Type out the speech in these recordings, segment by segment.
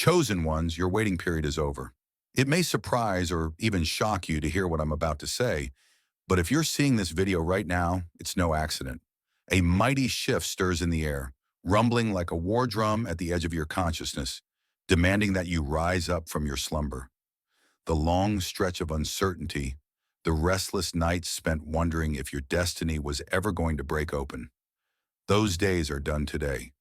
Chosen ones, your waiting period is over. It may surprise or even shock you to hear what I'm about to say, but if you're seeing this video right now, it's no accident. A mighty shift stirs in the air, rumbling like a war drum at the edge of your consciousness, demanding that you rise up from your slumber. The long stretch of uncertainty, the restless nights spent wondering if your destiny was ever going to break open. Those days are done today.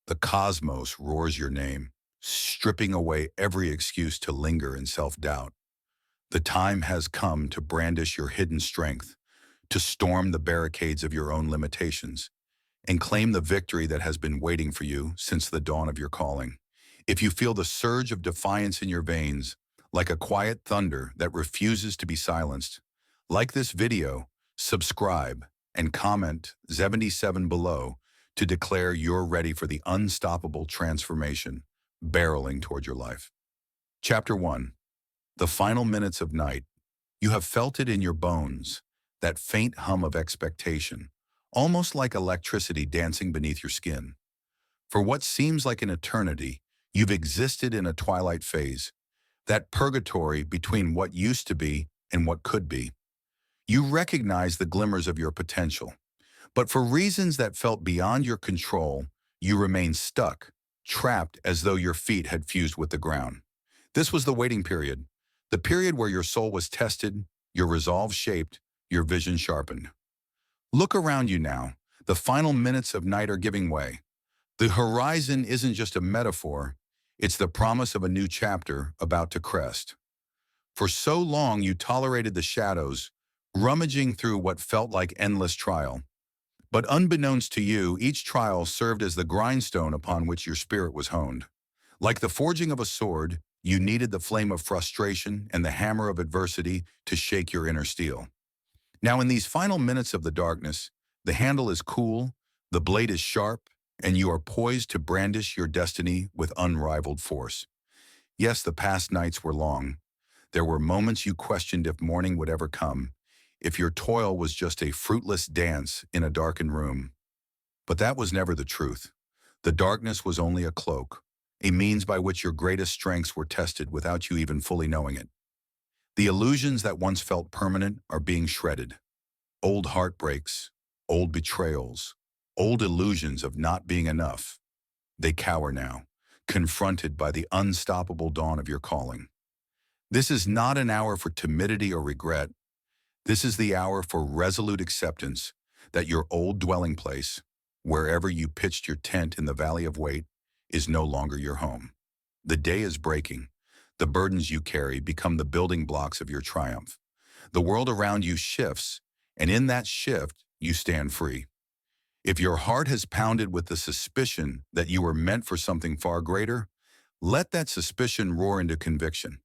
The cosmos roars your name, stripping away every excuse to linger in self-doubt. The time has come to brandish your hidden strength, to storm the barricades of your own limitations, and claim the victory that has been waiting for you since the dawn of your calling. If you feel the surge of defiance in your veins, like a quiet thunder that refuses to be silenced, like this video, subscribe, and comment 77 below to declare you're ready for the unstoppable transformation barreling toward your life. Chapter 1. The final minutes of night. You have felt it in your bones, that faint hum of expectation, almost like electricity dancing beneath your skin. For what seems like an eternity, you've existed in a twilight phase, that purgatory between what used to be and what could be. You recognize the glimmers of your potential, but for reasons that felt beyond your control, you remain stuck, trapped as though your feet had fused with the ground. This was the waiting period, the period where your soul was tested, your resolve shaped, your vision sharpened. Look around you now. The final minutes of night are giving way. The horizon isn't just a metaphor, it's the promise of a new chapter about to crest. For so long you tolerated the shadows, rummaging through what felt like endless trial. But unbeknownst to you, each trial served as the grindstone upon which your spirit was honed. Like the forging of a sword, you needed the flame of frustration and the hammer of adversity to shake your inner steel. Now in these final minutes of the darkness, the handle is cool, the blade is sharp, and you are poised to brandish your destiny with unrivaled force. Yes, the past nights were long. There were moments you questioned if morning would ever come, if your toil was just a fruitless dance in a darkened room. But that was never the truth. The darkness was only a cloak, a means by which your greatest strengths were tested without you even fully knowing it. The illusions that once felt permanent are being shredded. Old heartbreaks, old betrayals, old illusions of not being enough. They cower now, confronted by the unstoppable dawn of your calling. This is not an hour for timidity or regret. This is the hour for resolute acceptance that your old dwelling place, wherever you pitched your tent in the valley of weight, is no longer your home. The day is breaking. The burdens you carry become the building blocks of your triumph. The world around you shifts, and in that shift, you stand free. If your heart has pounded with the suspicion that you were meant for something far greater, let that suspicion roar into conviction.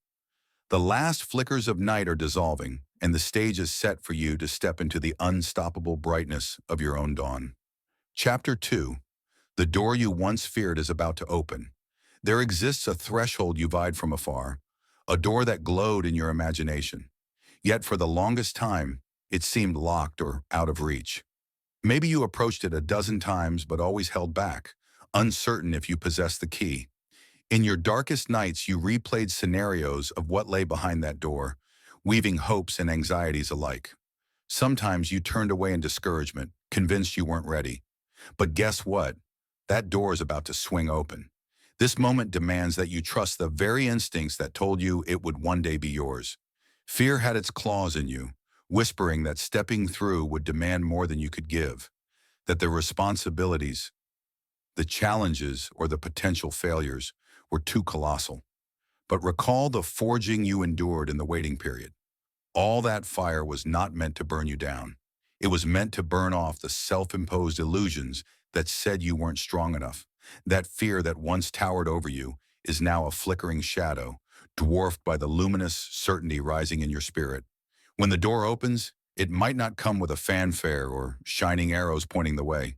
The last flickers of night are dissolving, and the stage is set for you to step into the unstoppable brightness of your own dawn. Chapter 2. The door you once feared is about to open. There exists a threshold you've eyed from afar, a door that glowed in your imagination. Yet for the longest time, it seemed locked or out of reach. Maybe you approached it a dozen times but always held back, uncertain if you possessed the key. In your darkest nights, you replayed scenarios of what lay behind that door, weaving hopes and anxieties alike. Sometimes you turned away in discouragement, convinced you weren't ready. But guess what? That door is about to swing open. This moment demands that you trust the very instincts that told you it would one day be yours. Fear had its claws in you, whispering that stepping through would demand more than you could give, that the responsibilities, the challenges, or the potential failures were too colossal. But recall the forging you endured in the waiting period. All that fire was not meant to burn you down. It was meant to burn off the self-imposed illusions that said you weren't strong enough. That fear that once towered over you is now a flickering shadow, dwarfed by the luminous certainty rising in your spirit. When the door opens, it might not come with a fanfare or shining arrows pointing the way.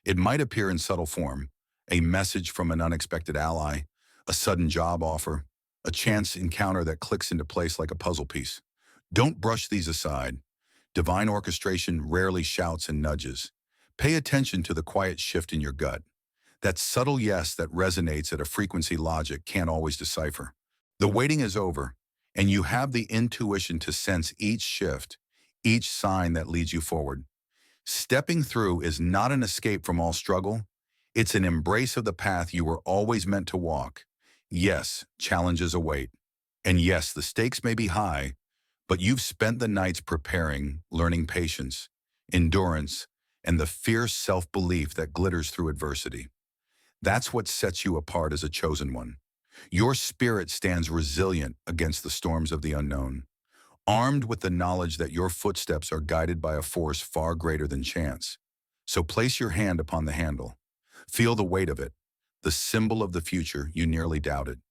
It might appear in subtle form, a message from an unexpected ally, a sudden job offer, a chance encounter that clicks into place like a puzzle piece. Don't brush these aside. Divine orchestration rarely shouts and nudges. Pay attention to the quiet shift in your gut. That subtle yes that resonates at a frequency logic can't always decipher. The waiting is over, and you have the intuition to sense each shift, each sign that leads you forward. Stepping through is not an escape from all struggle. It's an embrace of the path you were always meant to walk. Yes, challenges await. And yes, the stakes may be high, but you've spent the nights preparing, learning patience, endurance, and the fierce self-belief that glitters through adversity. That's what sets you apart as a chosen one. Your spirit stands resilient against the storms of the unknown, armed with the knowledge that your footsteps are guided by a force far greater than chance. So place your hand upon the handle. Feel the weight of it, the symbol of the future you nearly doubted.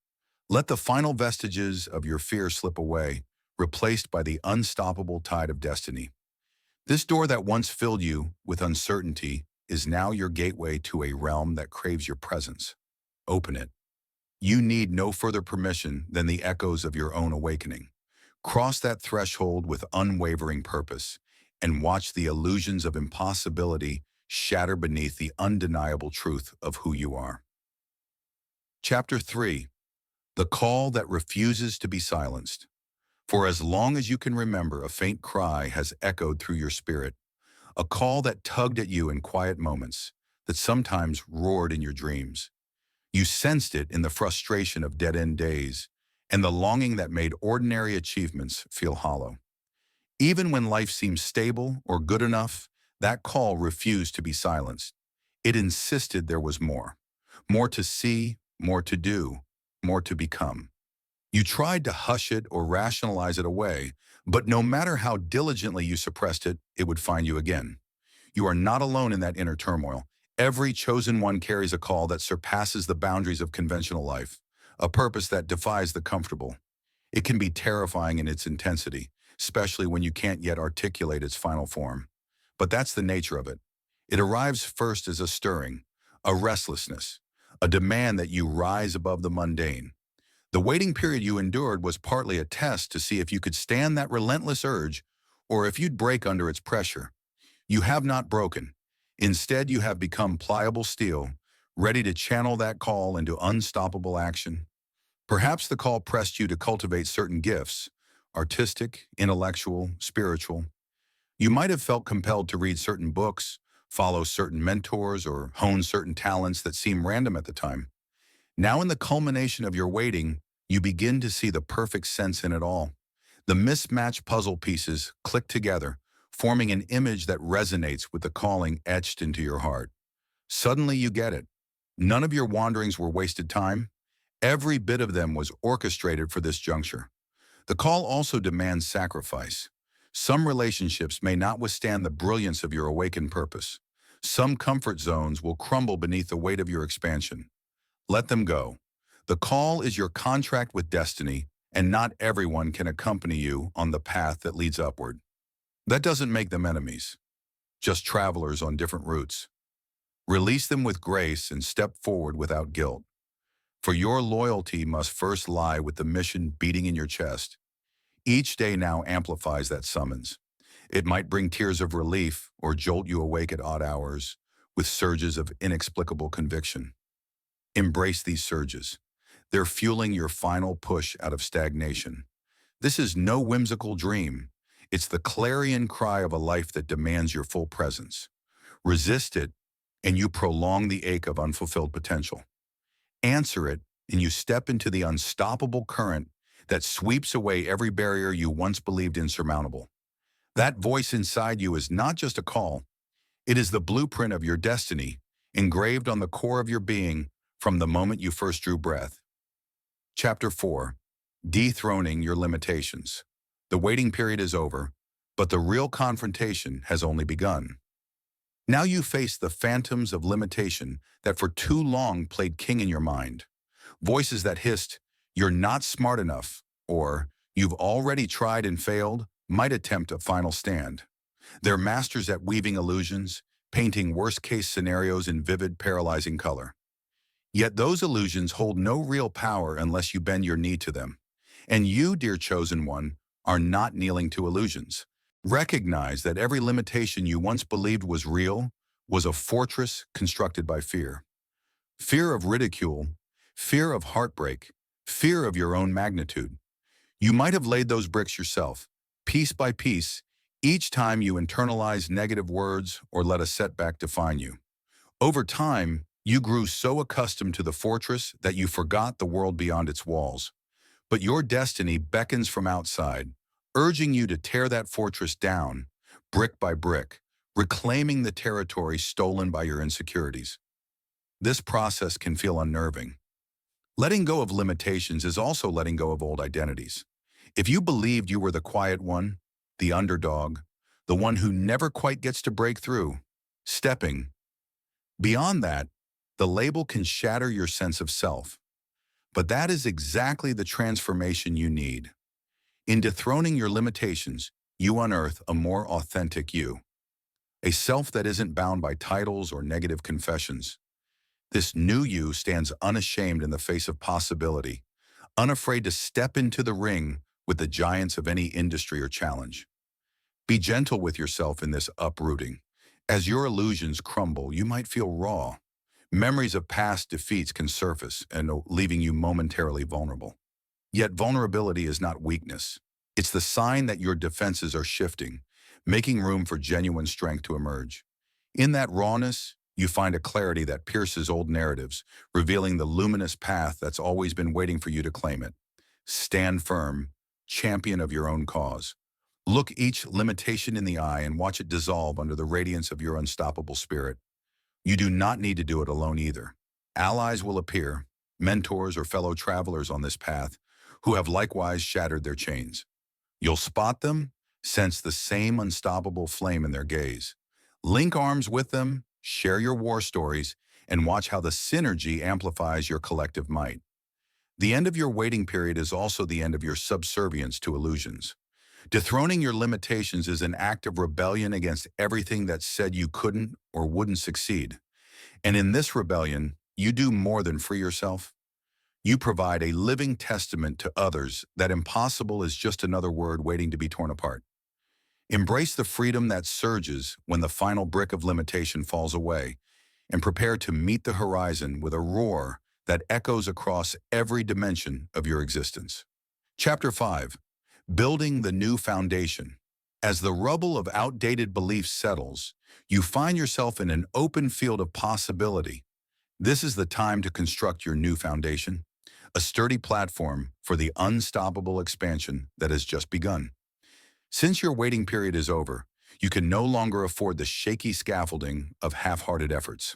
Let the final vestiges of your fear slip away, replaced by the unstoppable tide of destiny. This door that once filled you with uncertainty is now your gateway to a realm that craves your presence. Open it. You need no further permission than the echoes of your own awakening. Cross that threshold with unwavering purpose and watch the illusions of impossibility shatter beneath the undeniable truth of who you are. Chapter 3. The Call That Refuses to Be Silenced. For as long as you can remember, a faint cry has echoed through your spirit, a call that tugged at you in quiet moments, that sometimes roared in your dreams. You sensed it in the frustration of dead-end days and the longing that made ordinary achievements feel hollow. Even when life seemed stable or good enough, that call refused to be silenced. It insisted there was more. More to see, more to do, more to become. You tried to hush it or rationalize it away, but no matter how diligently you suppressed it, it would find you again. You are not alone in that inner turmoil. Every chosen one carries a call that surpasses the boundaries of conventional life, a purpose that defies the comfortable. It can be terrifying in its intensity, especially when you can't yet articulate its final form. But that's the nature of it. It arrives first as a stirring, a restlessness, a demand that you rise above the mundane. The waiting period you endured was partly a test to see if you could stand that relentless urge or if you'd break under its pressure. You have not broken. Instead, you have become pliable steel, ready to channel that call into unstoppable action. Perhaps the call pressed you to cultivate certain gifts, artistic, intellectual, spiritual. You might have felt compelled to read certain books, follow certain mentors, or hone certain talents that seemed random at the time. Now in the culmination of your waiting, you begin to see the perfect sense in it all. The mismatched puzzle pieces click together, forming an image that resonates with the calling etched into your heart. Suddenly you get it. None of your wanderings were wasted time. Every bit of them was orchestrated for this juncture. The call also demands sacrifice. Some relationships may not withstand the brilliance of your awakened purpose. Some comfort zones will crumble beneath the weight of your expansion. Let them go. The call is your contract with destiny, and not everyone can accompany you on the path that leads upward. That doesn't make them enemies, just travelers on different routes. Release them with grace and step forward without guilt. For your loyalty must first lie with the mission beating in your chest. Each day now amplifies that summons. It might bring tears of relief or jolt you awake at odd hours with surges of inexplicable conviction. Embrace these surges. They're fueling your final push out of stagnation. This is no whimsical dream. It's the clarion cry of a life that demands your full presence. Resist it, and you prolong the ache of unfulfilled potential. Answer it, and you step into the unstoppable current that sweeps away every barrier you once believed insurmountable. That voice inside you is not just a call. It is the blueprint of your destiny, engraved on the core of your being from the moment you first drew breath. Chapter 4. Dethroning Your Limitations. The waiting period is over, but the real confrontation has only begun. Now you face the phantoms of limitation that for too long played king in your mind. Voices that hissed, "You're not smart enough," or "You've already tried and failed," might attempt a final stand. They're masters at weaving illusions, painting worst-case scenarios in vivid, paralyzing color. Yet those illusions hold no real power unless you bend your knee to them. And you, dear chosen one, are not kneeling to illusions. Recognize that every limitation you once believed was real was a fortress constructed by fear. Fear of ridicule, fear of heartbreak, fear of your own magnitude. You might have laid those bricks yourself, piece by piece, each time you internalize negative words or let a setback define you. Over time, you grew so accustomed to the fortress that you forgot the world beyond its walls. But your destiny beckons from outside, urging you to tear that fortress down, brick by brick, reclaiming the territory stolen by your insecurities. This process can feel unnerving. Letting go of limitations is also letting go of old identities. If you believed you were the quiet one, the underdog, the one who never quite gets to break through, stepping beyond that, the label can shatter your sense of self. But that is exactly the transformation you need. In dethroning your limitations, you unearth a more authentic you, a self that isn't bound by titles or negative confessions. This new you stands unashamed in the face of possibility, unafraid to step into the ring with the giants of any industry or challenge. Be gentle with yourself in this uprooting. As your illusions crumble, you might feel raw. Memories of past defeats can surface and leaving you momentarily vulnerable. Yet vulnerability is not weakness. It's the sign that your defenses are shifting, making room for genuine strength to emerge. In that rawness, you find a clarity that pierces old narratives, revealing the luminous path that's always been waiting for you to claim it. Stand firm, champion of your own cause. Look each limitation in the eye and watch it dissolve under the radiance of your unstoppable spirit. You do not need to do it alone either. Allies will appear, mentors or fellow travelers on this path, who have likewise shattered their chains. You'll spot them, sense the same unstoppable flame in their gaze. Link arms with them, share your war stories, and watch how the synergy amplifies your collective might. The end of your waiting period is also the end of your subservience to illusions. Dethroning your limitations is an act of rebellion against everything that said you couldn't or wouldn't succeed. And in this rebellion, you do more than free yourself. You provide a living testament to others that impossible is just another word waiting to be torn apart. Embrace the freedom that surges when the final brick of limitation falls away, and prepare to meet the horizon with a roar that echoes across every dimension of your existence. Chapter 5. Building the New Foundation. As the rubble of outdated beliefs settles, you find yourself in an open field of possibility. This is the time to construct your new foundation, a sturdy platform for the unstoppable expansion that has just begun. Since your waiting period is over, you can no longer afford the shaky scaffolding of half-hearted efforts.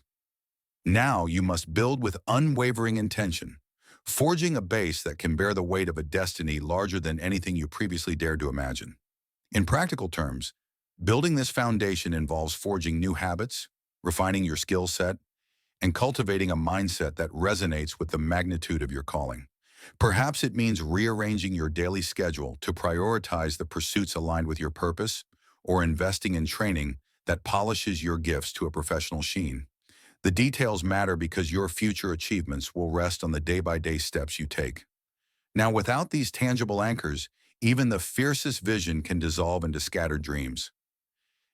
Now you must build with unwavering intention, forging a base that can bear the weight of a destiny larger than anything you previously dared to imagine. In practical terms, building this foundation involves forging new habits, refining your skill set, and cultivating a mindset that resonates with the magnitude of your calling. Perhaps it means rearranging your daily schedule to prioritize the pursuits aligned with your purpose, or investing in training that polishes your gifts to a professional sheen. The details matter because your future achievements will rest on the day-by-day steps you take. Now, without these tangible anchors, even the fiercest vision can dissolve into scattered dreams.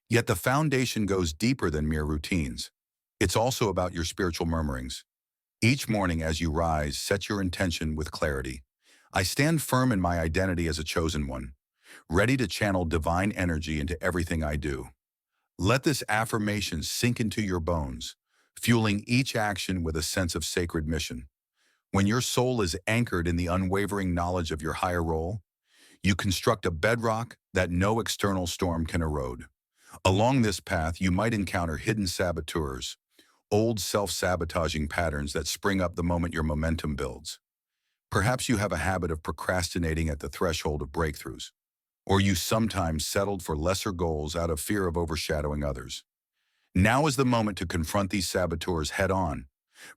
Yet the foundation goes deeper than mere routines. It's also about your spiritual murmurings. Each morning as you rise, set your intention with clarity. I stand firm in my identity as a chosen one, ready to channel divine energy into everything I do. Let this affirmation sink into your bones, fueling each action with a sense of sacred mission. When your soul is anchored in the unwavering knowledge of your higher role, you construct a bedrock that no external storm can erode. Along this path, you might encounter hidden saboteurs, old self-sabotaging patterns that spring up the moment your momentum builds. Perhaps you have a habit of procrastinating at the threshold of breakthroughs, or you sometimes settled for lesser goals out of fear of overshadowing others. Now is the moment to confront these saboteurs head-on,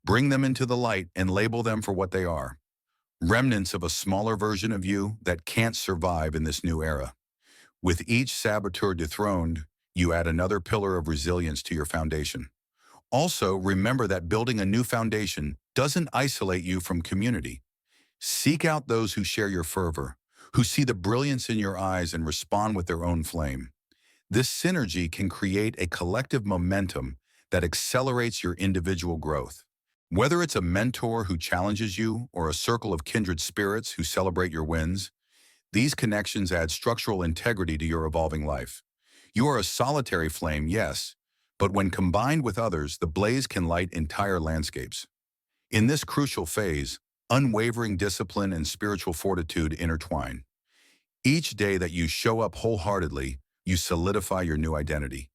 bring them into the light, and label them for what they are: remnants of a smaller version of you that can't survive in this new era. With each saboteur dethroned, you add another pillar of resilience to your foundation. Also, remember that building a new foundation doesn't isolate you from community. Seek out those who share your fervor, who see the brilliance in your eyes and respond with their own flame. This synergy can create a collective momentum that accelerates your individual growth. Whether it's a mentor who challenges you or a circle of kindred spirits who celebrate your wins, these connections add structural integrity to your evolving life. You are a solitary flame, yes, but when combined with others, the blaze can light entire landscapes. In this crucial phase, unwavering discipline and spiritual fortitude intertwine. Each day that you show up wholeheartedly, you solidify your new identity.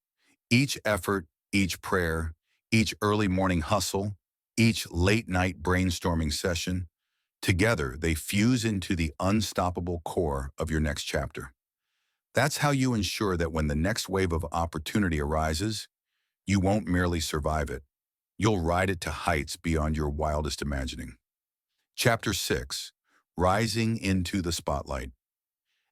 Each effort, each prayer, each early morning hustle, each late night brainstorming session, together they fuse into the unstoppable core of your next chapter. That's how you ensure that when the next wave of opportunity arises, you won't merely survive it. You'll ride it to heights beyond your wildest imagining. Chapter 6. Rising into the Spotlight.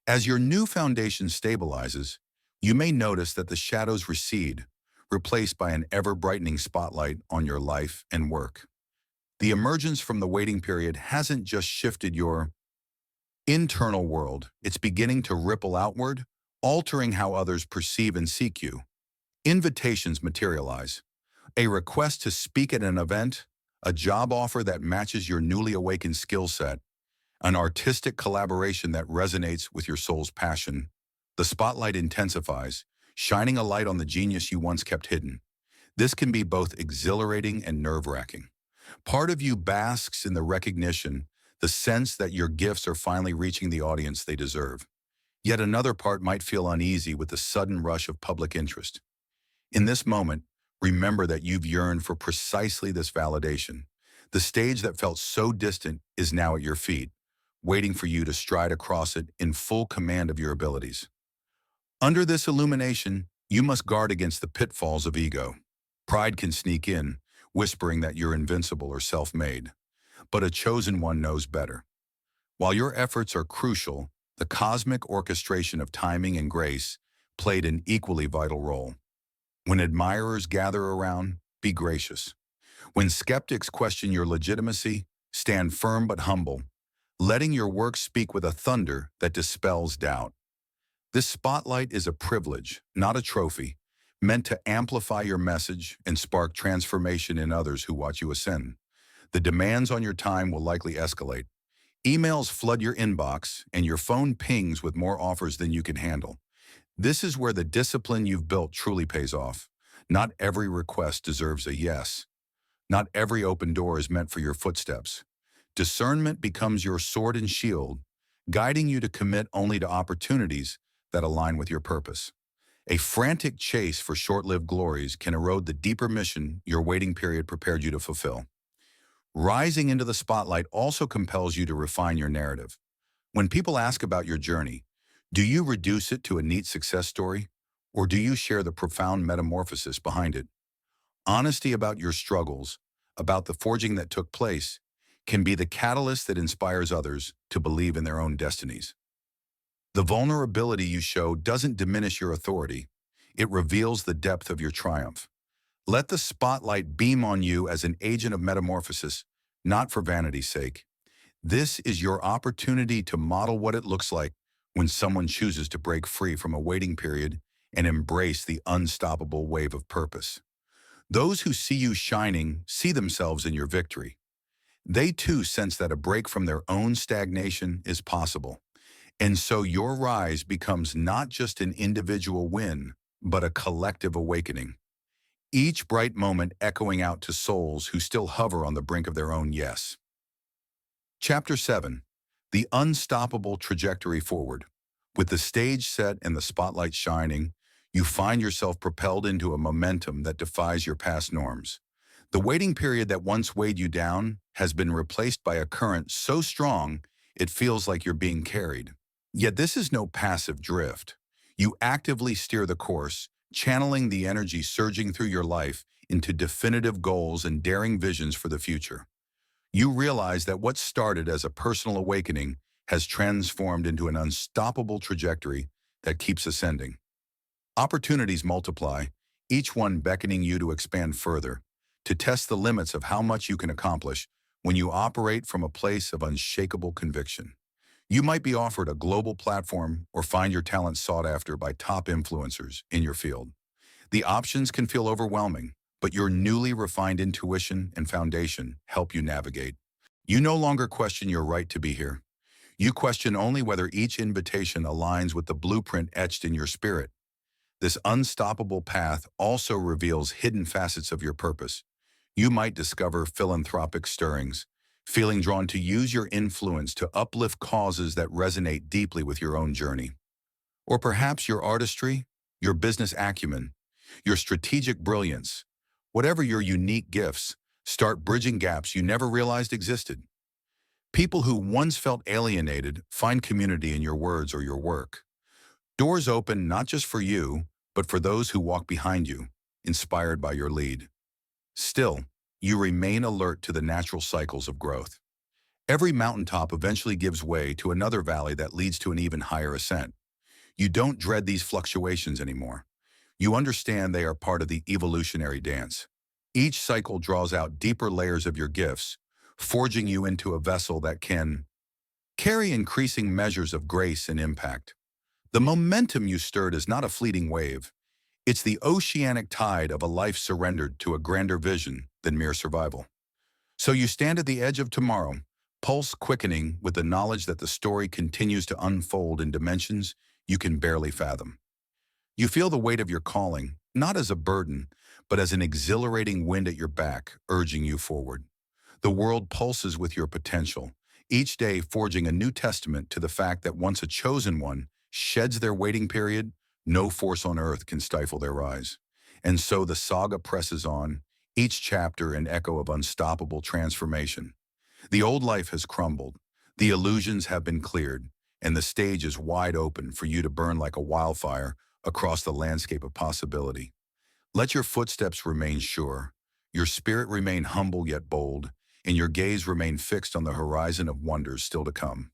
As your new foundation stabilizes, you may notice that the shadows recede, replaced by an ever-brightening spotlight on your life and work. The emergence from the waiting period hasn't just shifted your internal world, it's beginning to ripple outward, altering how others perceive and seek you. Invitations materialize. A request to speak at an event, a job offer that matches your newly awakened skill set, an artistic collaboration that resonates with your soul's passion. The spotlight intensifies, shining a light on the genius you once kept hidden. This can be both exhilarating and nerve-wracking. Part of you basks in the recognition, the sense that your gifts are finally reaching the audience they deserve. Yet another part might feel uneasy with the sudden rush of public interest. In this moment, remember that you've yearned for precisely this validation. The stage that felt so distant is now at your feet, waiting for you to stride across it in full command of your abilities. Under this illumination, you must guard against the pitfalls of ego. Pride can sneak in, whispering that you're invincible or self-made. But a chosen one knows better. While your efforts are crucial, the cosmic orchestration of timing and grace played an equally vital role. When admirers gather around, be gracious. When skeptics question your legitimacy, stand firm but humble, letting your work speak with a thunder that dispels doubt. This spotlight is a privilege, not a trophy, meant to amplify your message and spark transformation in others who watch you ascend. The demands on your time will likely escalate. Emails flood your inbox, and your phone pings with more offers than you can handle. This is where the discipline you've built truly pays off. Not every request deserves a yes. Not every open door is meant for your footsteps. Discernment becomes your sword and shield, guiding you to commit only to opportunities that align with your purpose. A frantic chase for short-lived glories can erode the deeper mission your waiting period prepared you to fulfill. Rising into the spotlight also compels you to refine your narrative. When people ask about your journey, do you reduce it to a neat success story, or do you share the profound metamorphosis behind it? Honesty about your struggles, about the forging that took place, can be the catalyst that inspires others to believe in their own destinies. The vulnerability you show doesn't diminish your authority. It reveals the depth of your triumph. Let the spotlight beam on you as an agent of metamorphosis, not for vanity's sake. This is your opportunity to model what it looks like when someone chooses to break free from a waiting period and embrace the unstoppable wave of purpose. Those who see you shining see themselves in your victory. They too sense that a break from their own stagnation is possible. And so your rise becomes not just an individual win, but a collective awakening. Each bright moment echoing out to souls who still hover on the brink of their own yes. Chapter 7. The Unstoppable Trajectory Forward. With the stage set and the spotlight shining, you find yourself propelled into a momentum that defies your past norms. The waiting period that once weighed you down has been replaced by a current so strong it feels like you're being carried. Yet this is no passive drift. You actively steer the course, channeling the energy surging through your life into definitive goals and daring visions for the future. You realize that what started as a personal awakening has transformed into an unstoppable trajectory that keeps ascending. Opportunities multiply, each one beckoning you to expand further, to test the limits of how much you can accomplish when you operate from a place of unshakable conviction. You might be offered a global platform or find your talent sought after by top influencers in your field. The options can feel overwhelming, but your newly refined intuition and foundation help you navigate. You no longer question your right to be here. You question only whether each invitation aligns with the blueprint etched in your spirit. This unstoppable path also reveals hidden facets of your purpose. You might discover philanthropic stirrings, feeling drawn to use your influence to uplift causes that resonate deeply with your own journey. Or perhaps your artistry, your business acumen, your strategic brilliance, whatever your unique gifts, start bridging gaps you never realized existed. People who once felt alienated find community in your words or your work. Doors open not just for you, but for those who walk behind you, inspired by your lead. Still, you remain alert to the natural cycles of growth. Every mountaintop eventually gives way to another valley that leads to an even higher ascent. You don't dread these fluctuations anymore. You understand they are part of the evolutionary dance. Each cycle draws out deeper layers of your gifts, forging you into a vessel that can carry increasing measures of grace and impact. The momentum you stirred is not a fleeting wave. It's the oceanic tide of a life surrendered to a grander vision than mere survival. So you stand at the edge of tomorrow, pulse quickening with the knowledge that the story continues to unfold in dimensions you can barely fathom. You feel the weight of your calling, not as a burden, but as an exhilarating wind at your back, urging you forward. The world pulses with your potential, each day forging a new testament to the fact that once a chosen one sheds their waiting period, no force on earth can stifle their rise. And so the saga presses on, each chapter an echo of unstoppable transformation. The old life has crumbled, the illusions have been cleared, and the stage is wide open for you to burn like a wildfire across the landscape of possibility. Let your footsteps remain sure, your spirit remain humble yet bold, and your gaze remain fixed on the horizon of wonders still to come.